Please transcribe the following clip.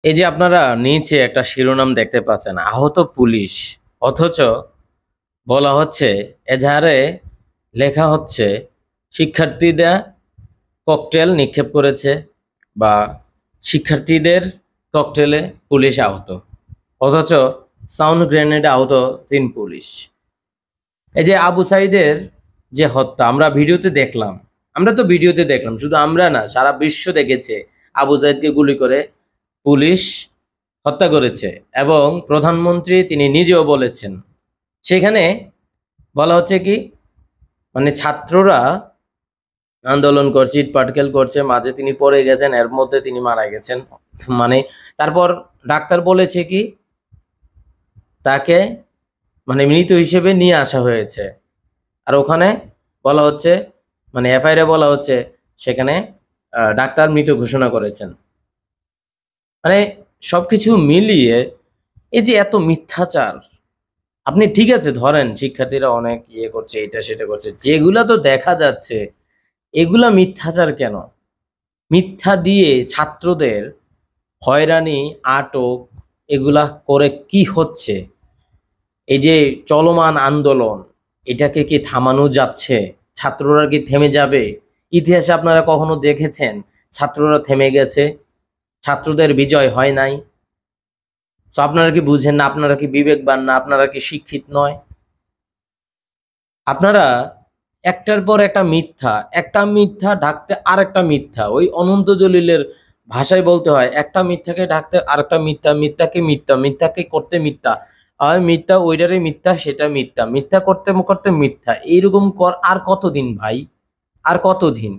এই যে আপনারা নিচে একটা শিরোনাম দেখতে পাচ্ছেন, আহত পুলিশ। অথচ বলা হচ্ছে এজাহারে লেখা হচ্ছে শিক্ষার্থীরা ককটেল নিক্ষেপ করেছে বা শিক্ষার্থীদের ককটেলে পুলিশ আহত। অথচ সাউন্ড গ্রেনেডে আহত ৩ পুলিশ। এই যে আবু সাঈদের যে হত্যা আমরা ভিডিওতে দেখলাম, আমরা তো ভিডিওতে দেখলাম, শুধু আমরা না সারা বিশ্ব দেখেছে আবু সাঈদকে গুলি করে পুলিশ হত্যা করেছে এবং প্রধানমন্ত্রী তিনি নিজেও বলেছেন। সেখানে বলা হচ্ছে কি, মানে ছাত্ররা আন্দোলন করছে, ইট পাটকেল করছে, মাঝে তিনি পড়ে গেছেন, এর মধ্যে তিনি মারা গেছেন। মানে তারপর ডাক্তার বলেছে কি তাকে মানে মৃত হিসেবে নিয়ে আসা হয়েছে। আর ওখানে বলা হচ্ছে, মানে এফআইআর বলা হচ্ছে সেখানে ডাক্তার মৃত ঘোষণা করেছেন। মানে সবকিছু মিলিয়ে এই যে এত মিথ্যাচার, আপনি ঠিক আছে ধরেন শিক্ষার্থীরা অনেক করছে, এটা সেটা করছে, যেগুলা তো দেখা যাচ্ছে এগুলা মিথ্যাচার কেন? মিথ্যা দিয়ে ছাত্রদের হয়রানি, আটক এগুলা করে কি হচ্ছে? এই যে চলমান আন্দোলন, এটাকে কি থামানো যাচ্ছে? ছাত্ররা কি থেমে যাবে? ইতিহাসে আপনারা কখনো দেখেছেন ছাত্ররা থেমে গেছে? ছাত্রদের বিজয় হয় নাই? তো আপনারা কি বুঝেন না? আপনারা কি বিবেকবান না? আপনারা কি শিক্ষিত নয়? আপনারা একটার পর একটা মিথ্যা ঢাকতে আরেকটা মিথ্যা, ওই অনন্ত জলিলের ভাষায় বলতে হয়, একটা মিথ্যাকে ঢাকতে আরেকটা মিথ্যা, মিথ্যাকে মিথ্যা, মিথ্যাকে করতে মিথ্যা, হয় মিথ্যা ওইটারে মিথ্যা, সেটা মিথ্যা, মিথ্যা করতে করতে মিথ্যা। এইরকম কর আর কতদিন ভাই? আর কতদিন?